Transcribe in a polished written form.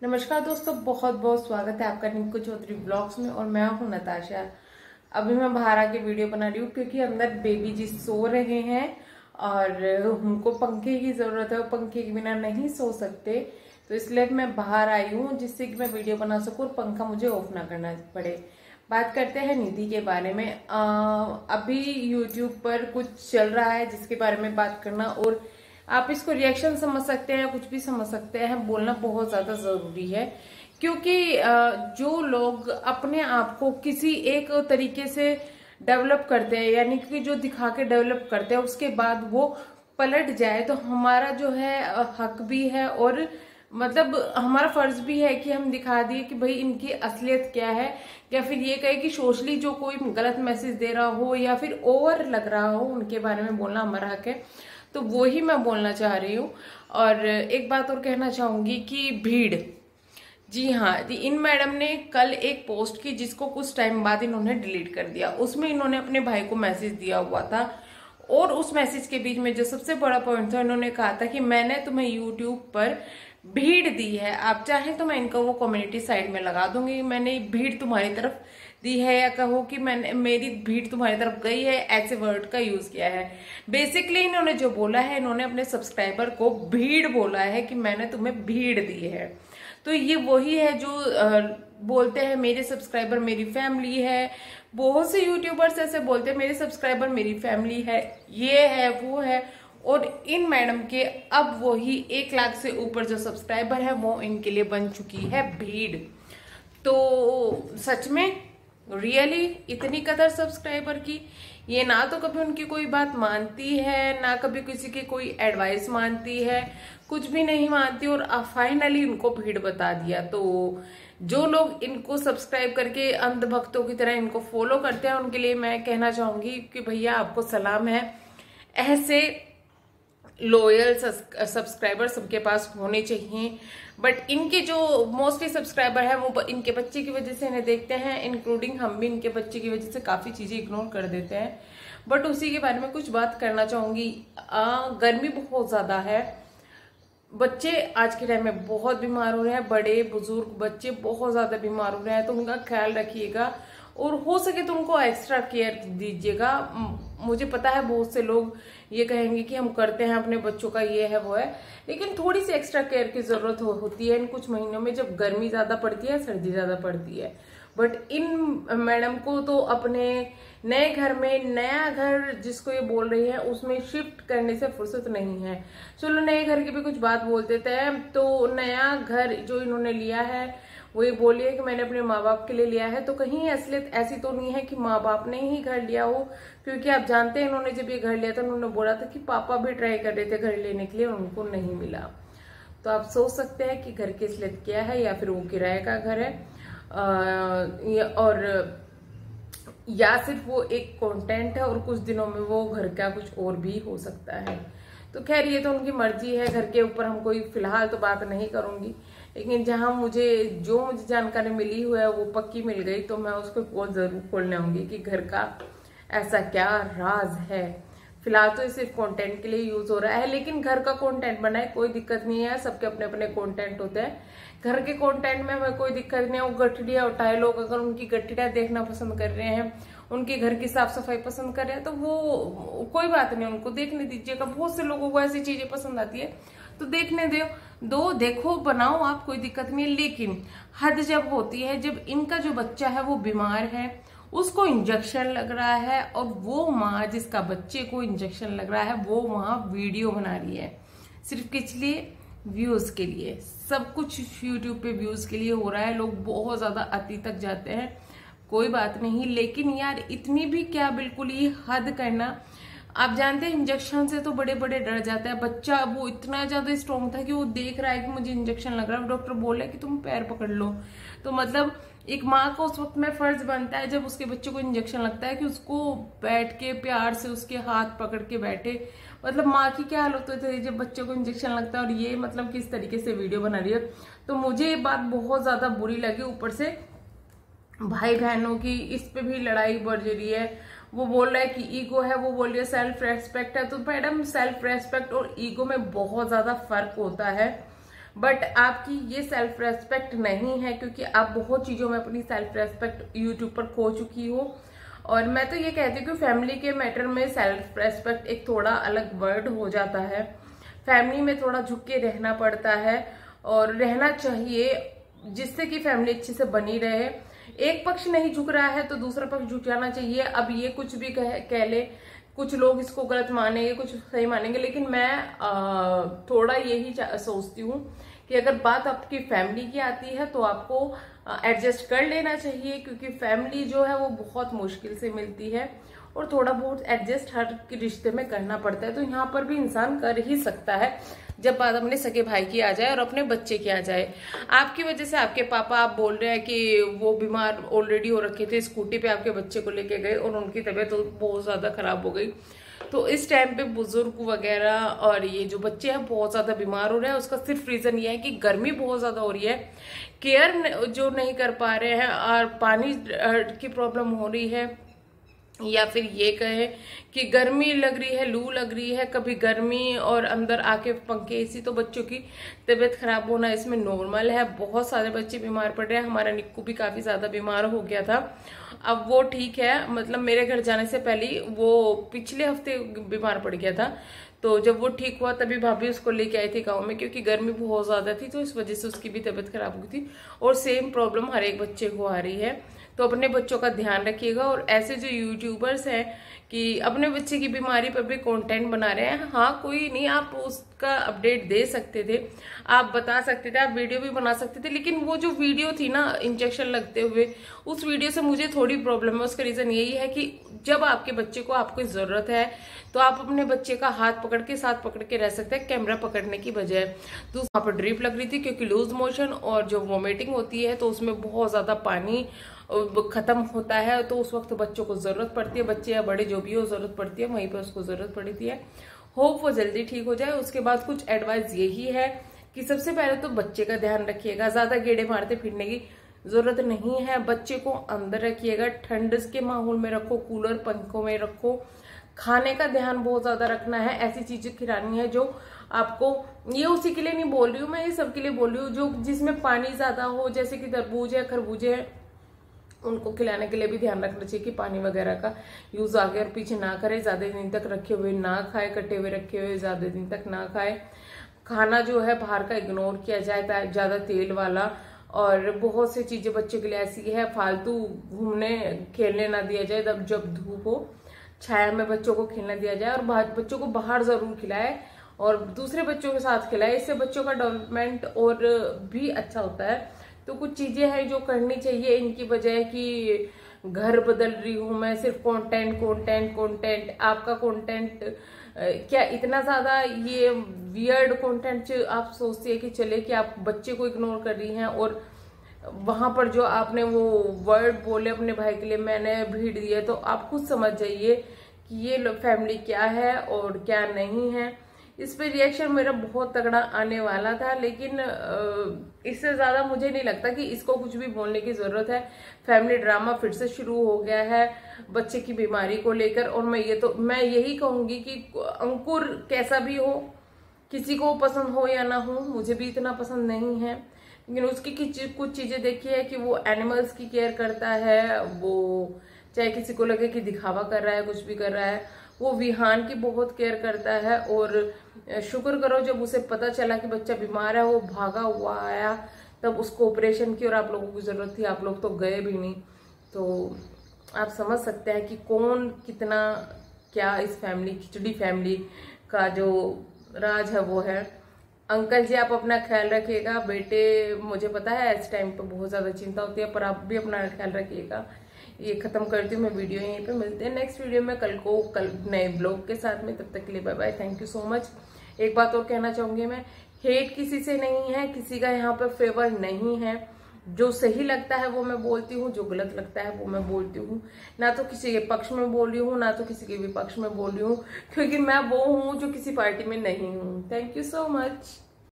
नमस्कार दोस्तों, बहुत बहुत स्वागत है आपका निक्कू चौधरी ब्लॉग्स में। और मैं हूं नताशा। अभी मैं बाहर आके वीडियो बना रही हूँ क्योंकि अंदर बेबी जी सो रहे हैं और उनको पंखे की जरूरत है। वो पंखे के बिना नहीं सो सकते, तो इसलिए मैं बाहर आई हूँ जिससे कि मैं वीडियो बना सकूँ और पंखा मुझे ऑफ ना करना पड़े। बात करते हैं निधि के बारे में। अभी यूट्यूब पर कुछ चल रहा है जिसके बारे में बात करना, और आप इसको रिएक्शन समझ सकते हैं, कुछ भी समझ सकते हैं। बोलना बहुत ज्यादा जरूरी है क्योंकि जो लोग अपने आप को किसी एक तरीके से डेवलप करते हैं, यानी कि जो दिखा के डेवलप करते हैं, उसके बाद वो पलट जाए तो हमारा जो है हक भी है, और मतलब हमारा फर्ज भी है कि हम दिखा दिए कि भाई इनकी असलियत क्या है, या फिर ये कहे कि सोशली जो कोई गलत मैसेज दे रहा हो या फिर ओवर लग रहा हो उनके बारे में बोलना हमारा हक है। तो वो ही मैं बोलना चाह रही हूँ। और एक बात और कहना चाहूंगी कि भीड़, जी हाँ, इन मैडम ने कल एक पोस्ट की जिसको कुछ टाइम बाद इन्होंने डिलीट कर दिया। उसमें इन्होंने अपने भाई को मैसेज दिया हुआ था, और उस मैसेज के बीच में जो सबसे बड़ा पॉइंट था, इन्होंने कहा था कि मैंने तुम्हें यूट्यूब पर भीड़ दी है, आप चाहें तो मैं इनको वो कम्युनिटी साइड में लगा दूंगी, मैंने भीड़ तुम्हारी तरफ दी है, या कहो कि मैंने मेरी भीड़ तुम्हारी तरफ गई है, ऐसे वर्ड का यूज किया है। बेसिकली इन्होंने जो बोला है, इन्होंने अपने सब्सक्राइबर को भीड़ बोला है कि मैंने तुम्हें भीड़ दी है। तो ये वही है जो बोलते हैं मेरे सब्सक्राइबर मेरी फैमिली है। बहुत से यूट्यूबर्स ऐसे बोलते हैं मेरे सब्सक्राइबर मेरी फैमिली है, ये है वो है। और इन मैडम के अब वही 1 लाख से ऊपर जो सब्सक्राइबर है वो इनके लिए बन चुकी है भीड़। तो सच में रियली इतनी कदर सब्सक्राइबर की, ये ना तो कभी उनकी कोई बात मानती है, ना कभी किसी की कोई एडवाइस मानती है, कुछ भी नहीं मानती, और फाइनली उनको भीड़ बता दिया। तो जो लोग इनको सब्सक्राइब करके अंधभक्तों की तरह इनको फॉलो करते हैं, उनके लिए मैं कहना चाहूंगी कि भैया आपको सलाम है। ऐसे लॉयल सब्सक्राइबर सबके पास होने चाहिए। बट इनके जो मोस्टली सब्सक्राइबर है वो इनके बच्चे की वजह से इन्हें देखते हैं, इंक्लूडिंग हम भी इनके बच्चे की वजह से काफी चीजें इग्नोर कर देते हैं। बट उसी के बारे में कुछ बात करना चाहूंगी। गर्मी बहुत ज्यादा है, बच्चे आज के टाइम में बहुत बीमार हो रहे हैं, बड़े बुजुर्ग बच्चे बहुत ज्यादा बीमार हो रहे हैं, तो उनका ख्याल रखिएगा और हो सके तो उनको एक्स्ट्रा केयर दीजिएगा। मुझे पता है बहुत से लोग ये कहेंगे कि हम करते हैं अपने बच्चों का, ये है वो है, लेकिन थोड़ी सी एक्स्ट्रा केयर की जरूरत होती है इन कुछ महीनों में जब गर्मी ज्यादा पड़ती है, सर्दी ज्यादा पड़ती है। बट इन मैडम को तो अपने नए घर में, नया घर जिसको ये बोल रही है उसमें शिफ्ट करने से फुर्सत नहीं है। चलो नए घर की भी कुछ बात बोल देते हैं। तो नया घर जो इन्होंने लिया है वो ये बोलिए कि मैंने अपने माँ बाप के लिए लिया है, तो कहीं असलियत ऐसी तो नहीं है कि माँ बाप ने ही घर लिया हो, क्योंकि आप जानते हैं इन्होंने जब ये घर लिया था उन्होंने बोला था कि पापा भी ट्राई कर रहे थे घर लेने के लिए, उनको नहीं मिला। तो आप सोच सकते हैं कि घर की असलियत क्या है, या फिर वो किराए का घर है और या सिर्फ वो एक कंटेंट है और कुछ दिनों में वो घर का कुछ और भी हो सकता है। तो खैर ये तो उनकी मर्जी है, घर के ऊपर हम कोई फिलहाल तो बात नहीं करूंगी। लेकिन जहां मुझे जानकारी मिली हुई है वो पक्की मिल गई, तो मैं उसको बहुत जरूर खोलने आऊंगी कि घर का ऐसा क्या राज है। फिलहाल तो ये सिर्फ कंटेंट के लिए यूज हो रहा है, लेकिन घर का कंटेंट बनाए कोई दिक्कत नहीं है, सबके अपने अपने कंटेंट होते हैं। घर के कंटेंट में हमें कोई दिक्कत नहीं है। वो गठड़िया उठाए, लोग अगर उनकी गठड़िया देखना पसंद कर रहे हैं, उनके घर की साफ सफाई पसंद कर रहे हैं, तो वो कोई बात नहीं, उनको देखने दीजिएगा। बहुत से लोगों को ऐसी चीजें पसंद आती है तो देखने दो, देखो, बनाओ आप, कोई दिक्कत नहीं है। लेकिन हद जब होती है जब इनका जो बच्चा है वो बीमार है, उसको इंजेक्शन लग रहा है, और वो माँ जिसका बच्चे को इंजेक्शन लग रहा है वो वहां वीडियो बना रही है सिर्फ किस लिए, व्यूज के लिए। सब कुछ यूट्यूब पे व्यूज के लिए हो रहा है, लोग बहुत ज्यादा अति तक जाते हैं, कोई बात नहीं। लेकिन यार इतनी भी क्या बिल्कुल ही हद करना। आप जानते हैं इंजेक्शन से तो बड़े बड़े डर जाते हैं। बच्चा वो इतना ज्यादा स्ट्रॉन्ग था कि वो देख रहा है कि मुझे इंजेक्शन लग रहा है, डॉक्टर बोल रहा है कि तुम पैर पकड़ लो। तो मतलब एक माँ का उस वक्त में फर्ज बनता है जब उसके बच्चे को इंजेक्शन लगता है कि उसको बैठ के प्यार से उसके हाथ पकड़ के बैठे। मतलब माँ की क्या हालत होती है जब बच्चे को इंजेक्शन लगता है, और ये मतलब किस तरीके से वीडियो बना रही है। तो मुझे ये बात बहुत ज्यादा बुरी लगी। ऊपर से भाई बहनों की इस पे भी लड़ाई बढ़ रही है। वो बोल रहा है कि ईगो है, वो बोल रही है सेल्फ रेस्पेक्ट है। तो मैडम सेल्फ रेस्पेक्ट और ईगो में बहुत ज्यादा फर्क होता है। बट आपकी ये सेल्फ रेस्पेक्ट नहीं है, क्योंकि आप बहुत चीजों में अपनी सेल्फ रेस्पेक्ट यूट्यूब पर खो चुकी हो। और मैं तो ये कहती हूँ कि फैमिली के मैटर में सेल्फ रेस्पेक्ट एक थोड़ा अलग वर्ड हो जाता है। फैमिली में थोड़ा झुक के रहना पड़ता है और रहना चाहिए, जिससे कि फैमिली अच्छे से बनी रहे। एक पक्ष नहीं झुक रहा है तो दूसरा पक्ष झुक जाना चाहिए। अब ये कुछ भी कह ले, कुछ लोग इसको गलत मानेंगे, कुछ सही मानेंगे, लेकिन मैं थोड़ा यही सोचती हूँ कि अगर बात आपकी फैमिली की आती है तो आपको एडजस्ट कर लेना चाहिए, क्योंकि फैमिली जो है वो बहुत मुश्किल से मिलती है और थोड़ा बहुत एडजस्ट हर रिश्ते में करना पड़ता है। तो यहाँ पर भी इंसान कर ही सकता है जब बात अपने सगे भाई की आ जाए और अपने बच्चे की आ जाए। आपकी वजह से आपके पापा, आप बोल रहे हैं कि वो बीमार ऑलरेडी हो रखे थे, स्कूटी पे आपके बच्चे को लेके गए और उनकी तबीयत तो बहुत ज्यादा खराब हो गई। तो इस टाइम पे बुजुर्ग वगैरह और ये जो बच्चे हैं बहुत ज्यादा बीमार हो रहे हैं। उसका सिर्फ रीजन ये है कि गर्मी बहुत ज्यादा हो रही है, केयर जो नहीं कर पा रहे हैं और पानी की प्रॉब्लम हो रही है, या फिर ये कहे कि गर्मी लग रही है, लू लग रही है। कभी गर्मी और अंदर आके पंखे एसी, तो बच्चों की तबीयत खराब होना इसमें नॉर्मल है। बहुत सारे बच्चे बीमार पड़ रहे हैं। हमारा निक्कू भी काफी ज्यादा बीमार हो गया था, अब वो ठीक है। मतलब मेरे घर जाने से पहले वो पिछले हफ्ते बीमार पड़ गया था, तो जब वो ठीक हुआ तभी भाभी उसको लेके आई थी गाँव में, क्योंकि गर्मी बहुत ज्यादा थी तो इस वजह से उसकी भी तबीयत खराब हो गई थी। और सेम प्रॉब्लम हर एक बच्चे को आ रही है। तो अपने बच्चों का ध्यान रखिएगा। और ऐसे जो यूट्यूबर्स हैं कि अपने बच्चे की बीमारी पर भी कंटेंट बना रहे हैं, हाँ कोई नहीं, आप उसका अपडेट दे सकते थे, आप बता सकते थे, आप वीडियो भी बना सकते थे। लेकिन वो जो वीडियो थी ना इंजेक्शन लगते हुए, उस वीडियो से मुझे थोड़ी प्रॉब्लम है। उसका रीजन यही है कि जब आपके बच्चे को आपको जरूरत है तो आप अपने बच्चे का हाथ पकड़ के, साथ पकड़ के रह सकते हैं, कैमरा पकड़ने की बजाय। तो वहां पर ड्रिप लग रही थी, क्योंकि लूज मोशन और जो वॉमिटिंग होती है तो उसमें बहुत ज्यादा पानी खत्म होता है, तो उस वक्त बच्चों को जरूरत पड़ती है, बच्चे या बड़े जो भी हो जरूरत पड़ती है, वहीं पर उसको जरूरत पड़ती है। होप वो जल्दी ठीक हो जाए। उसके बाद कुछ एडवाइस यही है कि सबसे पहले तो बच्चे का ध्यान रखिएगा, ज्यादा गेड़े मारते फिरने की जरूरत नहीं है। बच्चे को अंदर रखिएगा, ठंड के माहौल में रखो, कूलर पंखों में रखो। खाने का ध्यान बहुत ज्यादा रखना है, ऐसी चीजें खिलानी है जो आपको, ये उसी के लिए नहीं बोल रही हूँ मैं, ये सबके लिए बोल रही हूँ जो जिसमें पानी ज्यादा हो, जैसे कि तरबूज है, खरबूजे है, उनको खिलाने के लिए भी ध्यान रखना चाहिए कि पानी वगैरह का यूज आगे और पीछे ना करे, ज्यादा दिन तक रखे हुए ना खाए, कटे हुए रखे हुए ज्यादा दिन तक ना खाए। खाना जो है बाहर का इग्नोर किया जाए, ज्यादा तेल वाला। और बहुत सी चीजें बच्चों के लिए ऐसी है, फालतू घूमने खेलने ना दिया जाए। जब धूप हो, छाया में बच्चों को खेलने दिया जाए, और बच्चों को बाहर जरूर खिलाए और दूसरे बच्चों के साथ खिलाए। इससे बच्चों का डेवलपमेंट और भी अच्छा होता है। तो कुछ चीजें हैं जो करनी चाहिए, इनकी बजाय कि घर बदल रही हूं मैं, सिर्फ कंटेंट कंटेंट कंटेंट। आपका कंटेंट क्या इतना ज्यादा ये वियर्ड कंटेंट आप सोचती है कि चले कि आप बच्चे को इग्नोर कर रही हैं, और वहां पर जो आपने वो वर्ड बोले अपने भाई के लिए, मैंने भीड़ दिया, तो आप खुद समझ जाइए कि ये फैमिली क्या है और क्या नहीं है। इस पे रिएक्शन मेरा बहुत तगड़ा आने वाला था, लेकिन इससे ज्यादा मुझे नहीं लगता कि इसको कुछ भी बोलने की जरूरत है। फैमिली ड्रामा फिर से शुरू हो गया है बच्चे की बीमारी को लेकर। और मैं यही कहूंगी कि अंकुर कैसा भी हो, किसी को पसंद हो या ना हो, मुझे भी इतना पसंद नहीं है, लेकिन उसकी कुछ चीजें देखी है कि वो एनिमल्स की केयर करता है। वो चाहे किसी को लगे कि दिखावा कर रहा है, कुछ भी कर रहा है, वो विहान की बहुत केयर करता है। और शुक्र करो जब उसे पता चला कि बच्चा बीमार है, वो भागा हुआ आया, तब उसको ऑपरेशन की और आप लोगों की जरूरत थी, आप लोग तो गए भी नहीं। तो आप समझ सकते हैं कि कौन कितना क्या इस फैमिली, खिचड़ी फैमिली का जो राज है वो है। अंकल जी आप अपना ख्याल रखिएगा। बेटे मुझे पता है इस टाइम पे बहुत ज्यादा चिंता होती है, पर आप भी अपना ख्याल रखिएगा। ये खत्म करती हूँ मैं वीडियो, यहीं पे मिलते हैं नेक्स्ट वीडियो में कल नए ब्लॉग के साथ में। तब तक के लिए bye bye, thank you so much. एक बात और कहना चाहूंगी मैं, हेट किसी से नहीं है, किसी का यहाँ पर फेवर नहीं है। जो सही लगता है वो मैं बोलती हूँ, जो गलत लगता है वो मैं बोलती हूँ। ना तो किसी के पक्ष में बोल रही हूँ, ना तो किसी के विपक्ष में बोल रही हूँ, क्योंकि मैं वो हूँ जो किसी पार्टी में नहीं हूँ। Thank you so much.